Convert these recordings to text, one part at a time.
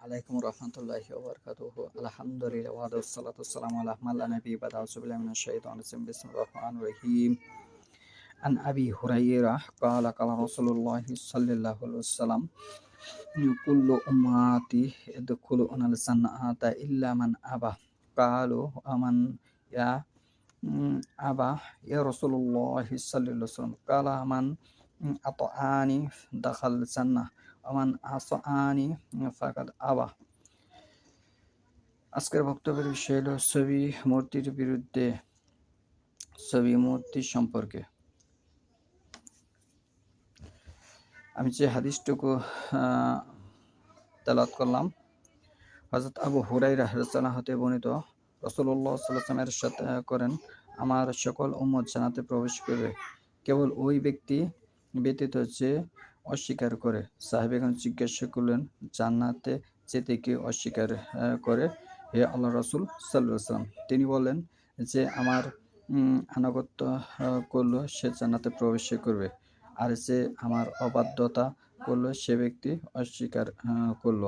আলাইকুম রহমতুল্লাহি ওয়া বারাকাতুহু। আলহামদুলিল্লাহ ওয়া সালাতু ওয়াসসালামু আলা মান লা নাবিয়্যা বা'দা। আউযু বিল্লাহি মিনাশ শাইতানির রাজিম। বিসমিল্লাহির রহমানির রহিম। আন আবি হুরায়রা ক্বালা ক্বালা রাসূলুল্লাহি সাল্লাল্লাহু আলাইহি ওয়াসাল্লাম কুল্লু উম্মাতি ইয়াদখুলুনাল জান্নাতা ইল্লা মান আবা। ক্বালু আমান ইয়া আবা ইয়া রাসূলুল্লাহি সাল্লাল্লাহু আলাইহি ওয়াসাল্লাম। ক্বালা মান আতাআনি দাখাল জান্নাহ ওয়া মান আসাআনি ফাকাদ আবা। আজকের বক্তব্যের বিষয় হলো ছবি মূর্তির বিরুদ্ধে, ছবি মূর্তি সম্পর্কে। আমি যে হাদিসটুকু তেলাওয়াত করলাম, হযরত আবু হুরায়রা রাদিয়াল্লাহু হতে বর্ণিত। রাসূলুল্লাহ সাল্লাল্লাহু আলাইহি ওয়াসাল্লাম ইরশাদ করেন, আমার সকল উম্মত জান্নাতে প্রবেশ করবে, কেবল ওই ব্যক্তি ব্যতীত যে অস্বীকার করে। সাহাবীগণ জিজ্ঞাসা করলেন, জান্নাতে যেতে কে অস্বীকার করে হে আল্লাহর রাসূল সাল্লাল্লাহু আলাইহি ওয়াসাল্লাম? তিনি বললেন, যে আমার আনুগত্য করল সে জান্নাতে প্রবেশ করবে, আর যে আমার অবাধ্যতা করল সে ব্যক্তি অস্বীকার করল।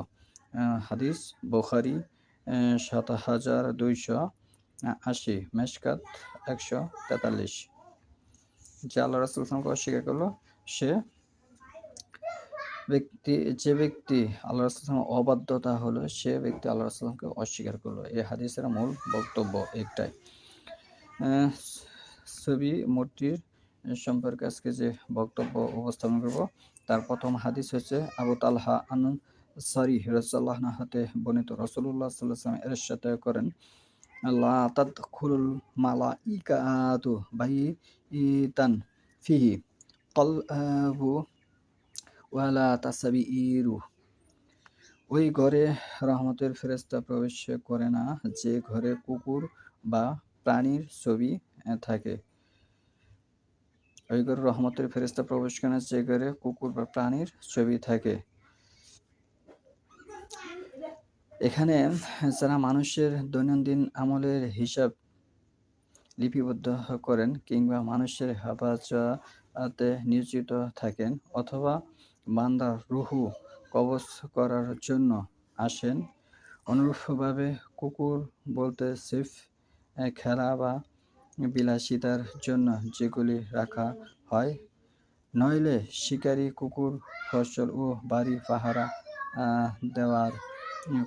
হাদিস বুখারী ৭২৮০, মেশকাত ১৪৩। যে আল্লাহ রাসূল সাল্লাল্লাহু অস্বীকার করলো সে ব্যক্তি, যে ব্যক্তি আল্লাহ রাসূলের অবাধ্যতা হলো সে ব্যক্তি আল্লাহ রাসূলকে অস্বীকার করলো। এই হাদিসের মূল বক্তব্য একটাই। ছবি মূর্তির সম্পর্কে আজকে যে বক্তব্য উপস্থাপন করব, তার প্রথম হাদিস হচ্ছে আবু তালহা আনসারী রাদিয়াল্লাহু আনহু হতে বর্ণিত। রাসূলুল্লাহ সাল্লাল্লাহু আলাইহি ওয়াসাল্লাম ইরশাদ করেন, লা তাদখুলুল মালাইকাতু বাইতান ফিহি কলবু ওয়ালা তাসবিরু। ওই ঘরে রহমতের ফেরেশতা প্রবেশ করে না যে ঘরে কুকুর বা প্রাণীর ছবি থাকে। ওই ঘরে রহমতের ফেরেশতা প্রবেশ করে না যে ঘরে কুকুর বা প্রাণীর ছবি থাকে। এখানে যারা মানুষের দৈনন্দিন আমলের হিসাব লিপিবদ্ধ করেন কিংবা মানুষের হেফাজতে নিয়োজিত থাকেন অথবা বান্দার রূহ কবজ করার জন্য আসেন, অনুরূপভাবে কুকুর বলতে সির্ফ খেলা বা বিলাসিতার জন্য যেগুলি রাখা হয়, নইলে শিকারী কুকুর, ফসল ও বাড়ি পাহারা দেওয়ার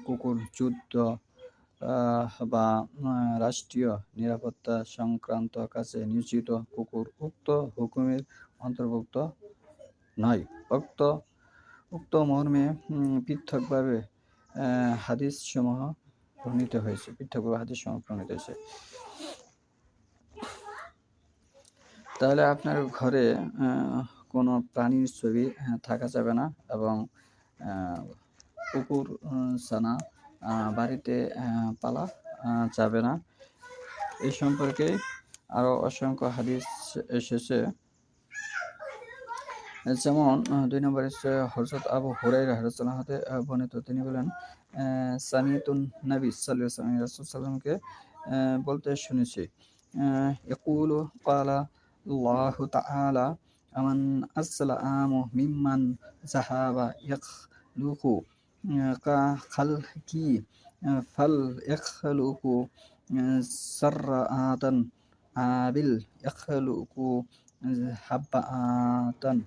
কুকুর, যুদ্ধ বা রাষ্ট্রীয় নিরাপত্তা সংক্রান্ত কাজে নিয়োজিত কুকুর উক্ত হুকুমের অন্তর্ভুক্ত নয়। উক্ত মর্মে পৃথকভাবে হাদিসসমূহ প্রণীত হয়েছে। তাহলে আপনার ঘরে কোনো প্রাণীর ছবি থাকা যাবে না, এবং কুকুর ছানা বাড়িতে পালা যাবে না। এই সম্পর্কে আরও অসংখ্য হাদিস এসেছে। যেমন ২ নম্বর হচ্ছে হযরত আবু হুরায়রা রাদিয়াল্লাহু হতে বর্ণিত। তিনি বলেন, সামিতুন নবী সাল্লাল্লাহু আলাইহি ওয়াসাল্লাম, রাসূল সাল্লামকে বলতে শুনেছি, ইয়াকুলু ক্বালা আল্লাহু তাআলা আমান আসলামু মিম্মান যাহাবা ইয়াখলুকু কা খালকি ফাল ইয়াখলুকু সাররাতান আবিল ইয়াখলুকু হাব্বাতান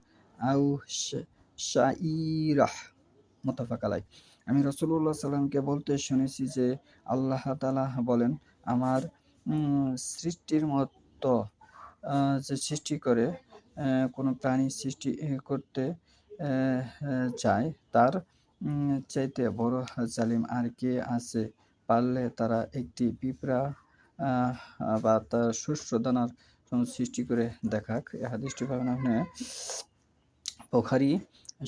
আও শাঈরাহ, মুত্তাফাক আলাইহ। আমি রাসূলুল্লাহ সাল্লামকে বলতে শুনেছি যে আল্লাহ তাআলা বলেন, আমার সৃষ্টির মতো যে সৃষ্টি করে কোনো প্রাণী সৃষ্টি করতে চায়, তার চাইতে বড় জালিম আর কে আছে? পারলে তারা একটি পিঁপড়া বা তার শস্য দানার সৃষ্টি করে দেখাক। এই হাদিসটি পাবেন আপনি বুখারী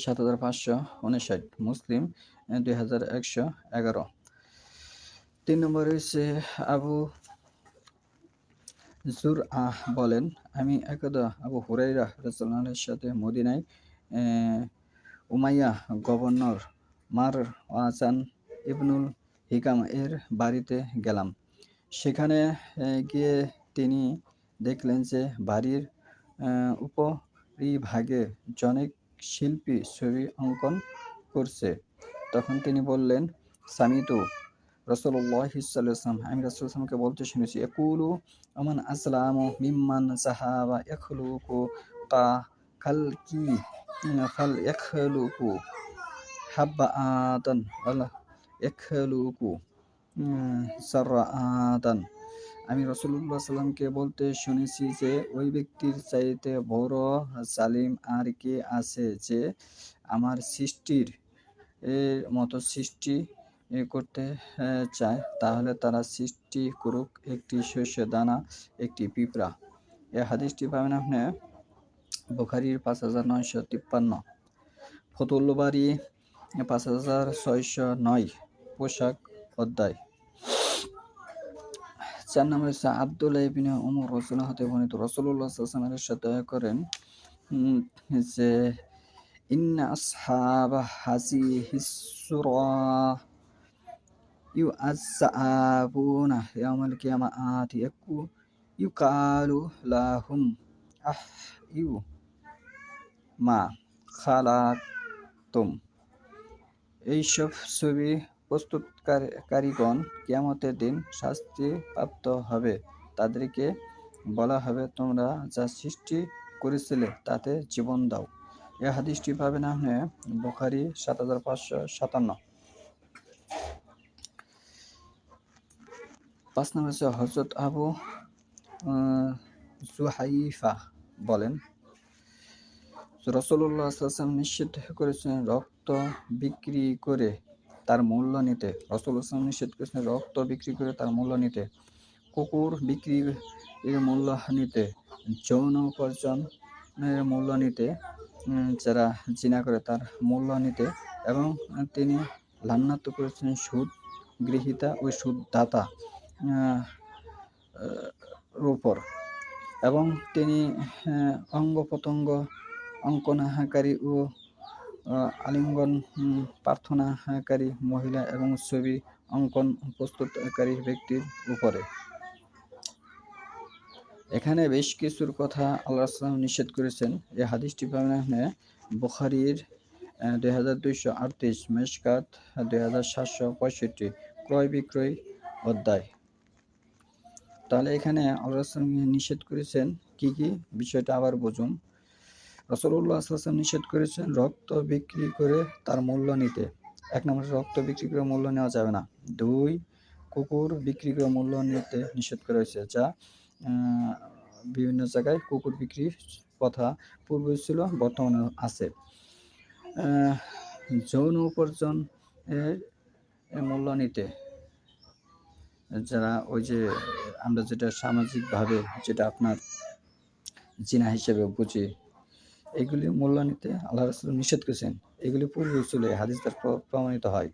৭৫৫৯, মুসলিম ২১১১। ৩ নম্বরে হচ্ছে আবু যুরআহ বলেন, আমি একদা আবু হুরায়রা রাদিয়াল্লাহু আনহুর সাথে মদিনায় উমাইয়া গভর্নর মারওয়ান ইবনুল হিকাম এর বাড়িতে গেলাম। সেখানে গিয়ে তিনি দেখলেন যে বাড়ির উপরিভাগে জনৈক শিল্পী ছবি অঙ্কন করছে। তখন তিনি বললেন, সামিতু রাসূলুল্লাহ সাল্লাল্লাহু আলাইহি ওয়াসাল্লাম, আমি রাসূল সাল্লাল্লাহু আলাইহি ওয়াসাল্লামকে বলতে শুনেছি, ইয়াকুলু আমান আসলামু মিম্মান সাহাবা ইয়াখলুকু কা খালকি ফাল ইয়াখলুকু হাব্বাআতান ওয়ালা ইয়াখলুকু সারআতান। আমি রাসূলুল্লাহ সাল্লামকে বলতে শুনেছি যে ওই ব্যক্তির চাইতে বড় জালিম আর কে আছে যে আমার সৃষ্টির মতো সৃষ্টি করতে চায়, তাহলে তারা সৃষ্টি করুক একটি শস্য দানা, একটি পিঁপড়া। এই হাদিসটি পাবেন আপনি বুখারীর 5953, ফতুল বারী 5609, পোশাক অধ্যায়। 4 নম্বর হচ্ছে আব্দুল্লাহ ইবনে উমর রাদিয়াল্লাহু হতে বর্ণিত, রাসূলুল্লাহ সাল্লাল্লাহু আলাইহি ওয়াসাল্লামের সাথে করেন যে ইন্না আসহাবা হাযিহিস সূরা ইউআজ্জাবুনা ইয়াওমাল কিয়ামাতি ইউকালু লাহুম আহইউ মা খালাকতুম। এইসব ছবি প্রস্তুতকারীগণ কিয়ামতের দিন শাস্তি প্রাপ্ত হবে। তাদেরকে বলা হবে, তোমরা যা সৃষ্টি করেছিলে তাতে জীবন দাও। এই হাদিসটি পাবেন আপনি বুখারী 7557। 5 নম্বর হচ্ছে হযরত আবু জুহাইফা বলেন, রাসূলুল্লাহ সাল্লাল্লাহু আলাইহি ওয়াসাল্লাম নিষেধ করেছেন রক্ত বিক্রি করে তার মূল্য নিতে। রাসূলুল্লাহ সাল্লাল্লাহু আলাইহি ওয়াসাল্লাম নিষেধ করেছেন রক্ত বিক্রি করে তার মূল্য নিতে, কুকুর বিক্রির মূল্য নিতে, যৌন উপার্জনের মূল্য নিতে, যারা জিনা করে তার মূল্য নিতে, এবং তিনি লান্নাত করেছেন সুদ গৃহীতা ও সুদদাতা উপর, এবং তিনি অঙ্গ প্রত্যঙ্গ অঙ্কনাকারী ও আলিঙ্গন প্রার্থনাকারী মহিলা এবং ছবি অঙ্কন প্রস্তুতকারী ব্যক্তির উপরে। এখানে বেশ কিছুর কথা আল্লাহ রাসূল নিষেধ করেছেন। এই হাদিসটি পাবেন আপনি বুখারীর 2238, মেশকাত 2765, ক্রয় বিক্রয় অধ্যায়। তাহলে এখানে আল্লাহ রাসূল নিষেধ করেছেন কি কি বিষয়টা আবার বুঝুন। রাসূলুল্লাহ সাল্লাল্লাহু আলাইহি ওয়াসাল্লাম নিষেধ করেছেন রক্ত বিক্রি করে তার মূল্য নিতে। 1 নম্বরে রক্ত বিক্রি করে মূল্য নেওয়া যাবে না। 2, কুকুর বিক্রি করে মূল্য নিতে নিষেধ করা হয়েছে, যা বিভিন্ন জায়গায় কুকুর বিক্রির প্রথা পূর্বে ছিল, বর্তমানে আছে। যৌন উপার্জন মূল্য নিতে, যারা ওই যে আমরা যেটা সামাজিকভাবে যেটা আপনার জিনা হিসেবে বুঝি, এগুলি মূল্য নিতে আল্লাহ রাসূল নিষেধ করেছেন। এগুলি পূর্বে ছিল, এই হাদিস দ্বারা প্রমাণিত হয়।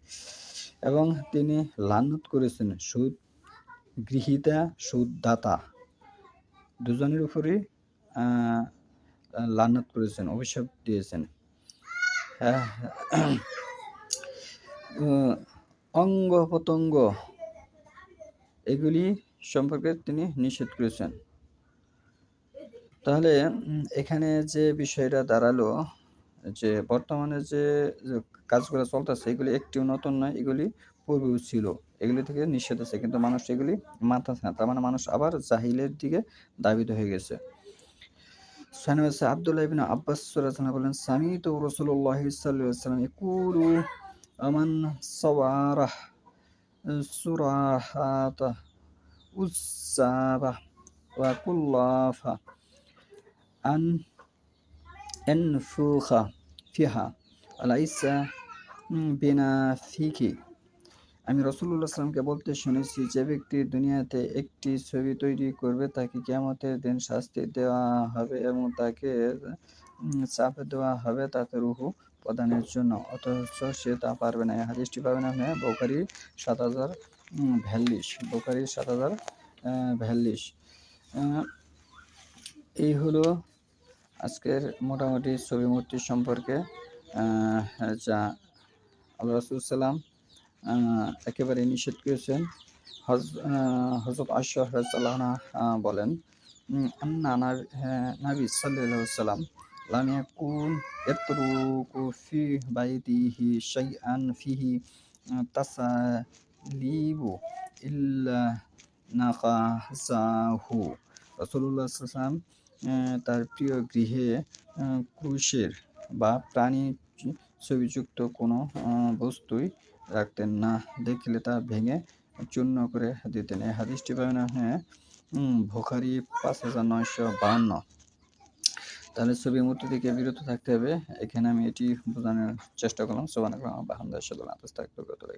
এবং তিনি লানত করেছেন সুদ গৃহীতা সুদদাতা দুজনের উপরেই লানত করেছেন, অভিশাপ দিয়েছেন। অঙ্গ প্রত্যঙ্গ এগুলি সম্পর্কে তিনি নিষেধ করেছেন। তাহলে এখানে যে বিষয়টা দাঁড়ালো যে বর্তমানে যে কাজগুলো চলতেছে এগুলি একটিও নতুন নয়, এগুলি পূর্বেও ছিল, এগুলি থেকে নিষেধ আছে, কিন্তু মানুষ এগুলি মানতেছে না। তার মানে মানুষ আবার জাহিলের দিকে ধাবিত হয়ে গেছে। আব্দুল্লাহ ইবনে আব্বাস রাদিয়াল্লাহু আনহু বলেন, সামিতু রাসূলুল্লাহ সাল্লাল্লাহু আলাইহি ওয়াসাল্লাম ইয়াকুলু আমান সাওয়ারাহ সুরাহাতা উসাবা ওয়া কুল্লাফা আনফুখা ফিহা আলাইসা বিনাফিকি। আমি রাসূলুল্লাহ সাল্লামকে বলতে শুনেছি, যে ব্যক্তি দুনিয়াতে একটি ছবি তৈরি করবে তাকে কিয়ামতের দিন শাস্তি দেওয়া হবে এবং তাকে চাপ দেওয়া হবে তাতে রূহ প্রদানের জন্য, অথচ সে তা পারবে না। এই হাদিসটি পাবেন আপনি বুখারী 7042, বুখারী 7042। এই হলো আজকের মোটামুটি ছবি মূর্তি সম্পর্কে যা আল্লাহ রাসূল সাল্লাম একেবারে নিষেধ করেছেন। হযরত আয়েশা রাদিয়াল্লাহু আনহা বলেন, আন্না নবী সাল্লাল্লাহু আলাইহি ওয়াসাল্লাম লাম ইয়াকুন ইয়াতরুকু ফি বাইতিহি শাইআন ফিহি তাসালিবু ইল্লা নাকাসাহু। রাসূলুল্লাহ সাল্লাল্লাহু আলাইহি ওয়াসাল্লাম তার প্রিয় গৃহে ক্রুশের বা প্রাণী ছবিযুক্ত কোনো বস্তুই রাখতেন না, দেখলে তা ভেঙে চূর্ণ করে দিতেন। এই হাদিসটি বর্ণনা হয় বুখারী 5952। তাহলে ছবি মূর্তি থেকে বিরত থাকতে হবে। এখানে আমি এটি বোঝানোর চেষ্টা করলাম। সুবহানাল্লাহ ওয়া বিহামদিহি আশহাদু আল্লা ইলাহা ইল্লাল্লাহ।